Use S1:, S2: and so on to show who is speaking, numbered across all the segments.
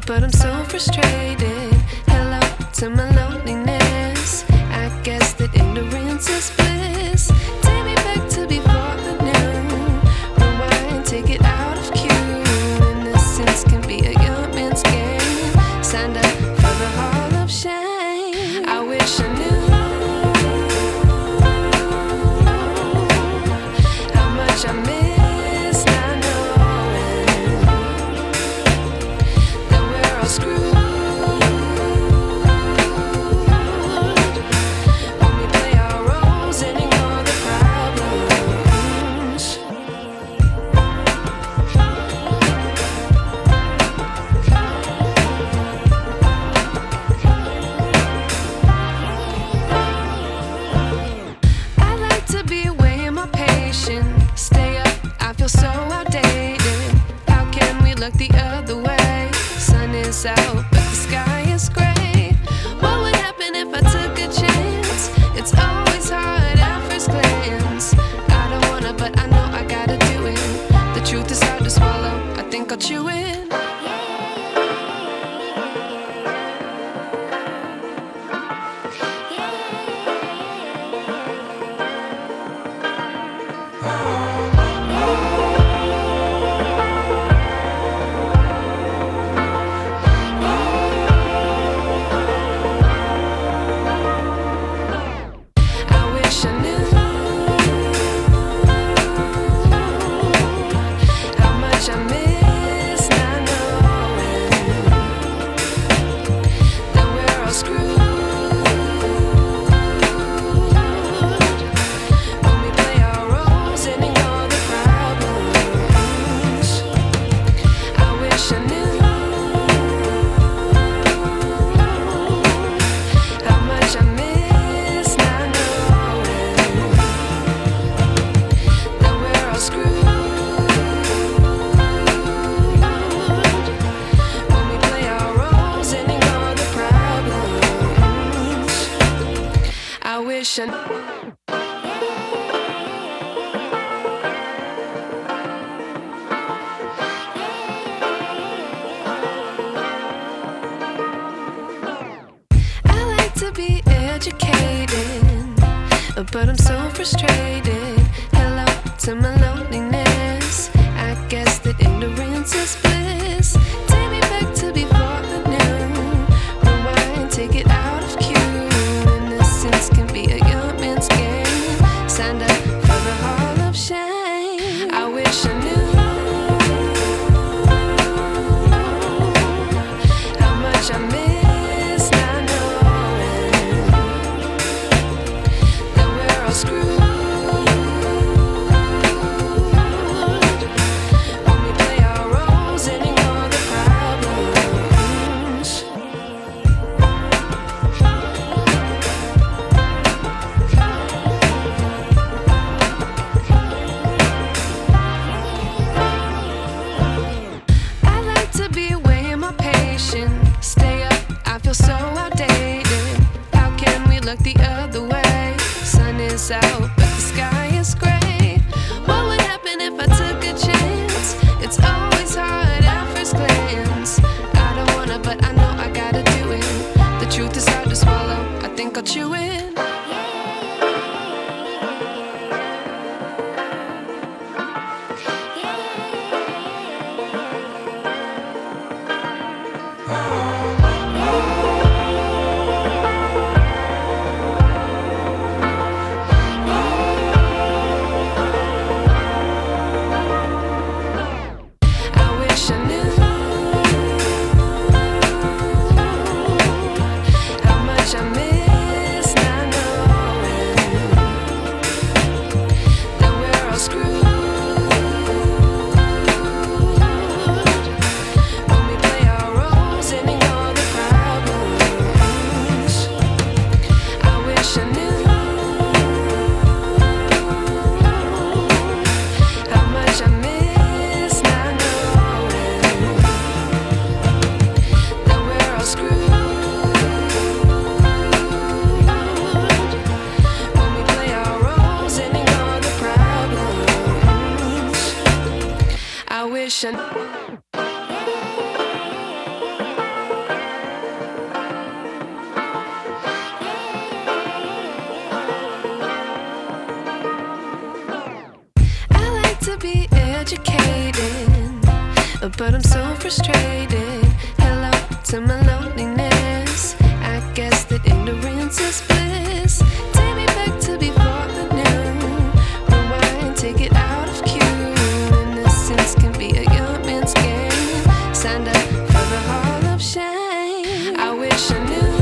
S1: but I'm so frustrated. Hello to my loneliness. I guess that ignorance is bliss. Take me back to before I knew. Rewind, take it out of cue. Innocence can be a young man's game. Signed up for the hall of shame. I wish I knew how much I miss not knowing that we're all screwed when we play our roles and ignore the problems. I like to be away in my patience. Stay up, I feel so outdated. How can we look the other way? Sun is out, but the sky is gray. What would happen if I took a chance? It's always hard at first glance. I don't wanna, but I know I gotta do it. The truth is hard to swallow, I think I'll chew it. I wish I knew how much I miss not knowing that we're all screwed when we play our roles and ignore the problems. I wish I knew how much I miss not knowing that we're all screwed when we play our roles and ignore the problems. I wish I I like to be educated, but I'm so frustrated. Hello to my loneliness. I guess that ignorance is bliss. Take me back to before I knew. Rewind, take it out of cue. Innocence can be a young man's game. Signed up for the hall of shame. I wish I knew how much I miss not knowing that we're all screwed but I'm so frustrated. Hello to my loneliness. I guess that ignorance is bliss. Take me back to before the new. Rewind, take it out of cue. Innocence can be a young man's game. Signed up for the hall of shame. I wish I knew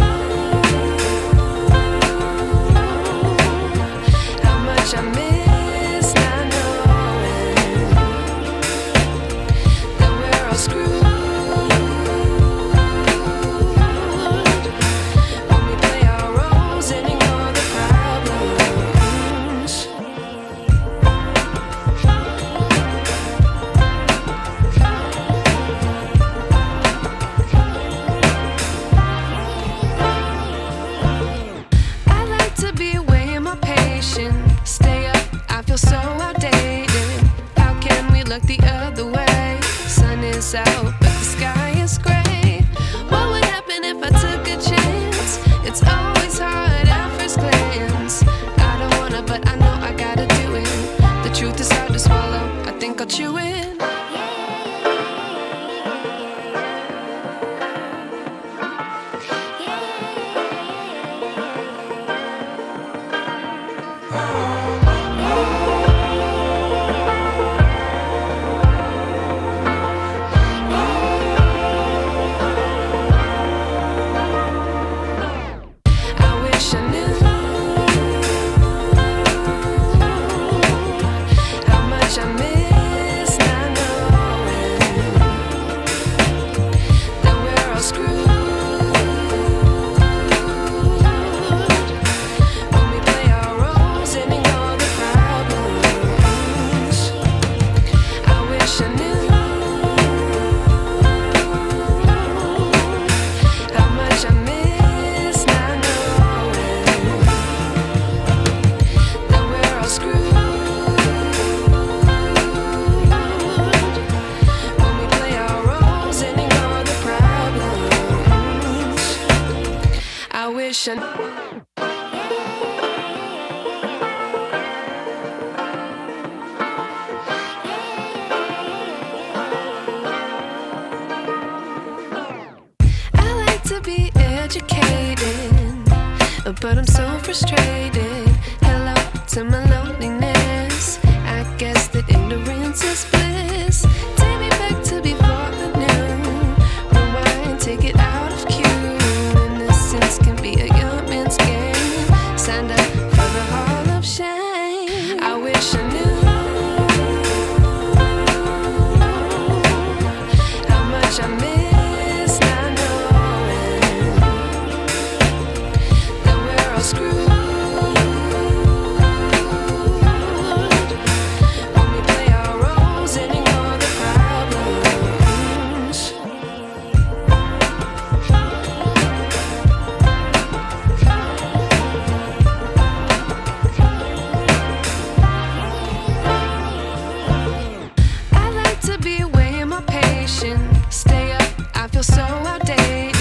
S1: how much I miss not knowing that we're all screwed when we play our roles and ignore the problems. I like to be away in my patience. Stay up, I feel so outdated. How can we look the other way? Sun is out, but the sky is gray. What would happen if I took a chance? It's always hard at first glance. I don't wanna, but I know I gotta do it. The truth is hard to swallow, I think I'll chew it. I wish I knew how much I miss not knowing that we're all screwed when we play our roles and ignore the problems. I wish I knew how much I miss not knowing that we're all screwed when we play our roles and ignore the problems. I wish I I like to be educated, but I'm so frustrated. Hello to my loneliness. I guess that ignorance is bliss. Take me back to before the new. Rewind, take it out of cue. Innocence can be a young man's game. Signed up for the hall of shame. I wish I knew how much I miss not knowing that we're all screwed when we play our roles and ignore the problems. I like to be away in my patience. Stay up, I feel so outdated.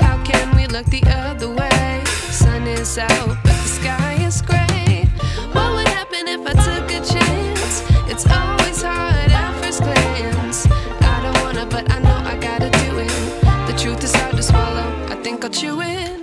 S1: How can we look the other way? Sun is out, but the sky is gray. What would happen if I took a chance? It's always hard at first glance. I don't wanna, but I know I gotta do it. The truth is hard to swallow, I think I'll chew it.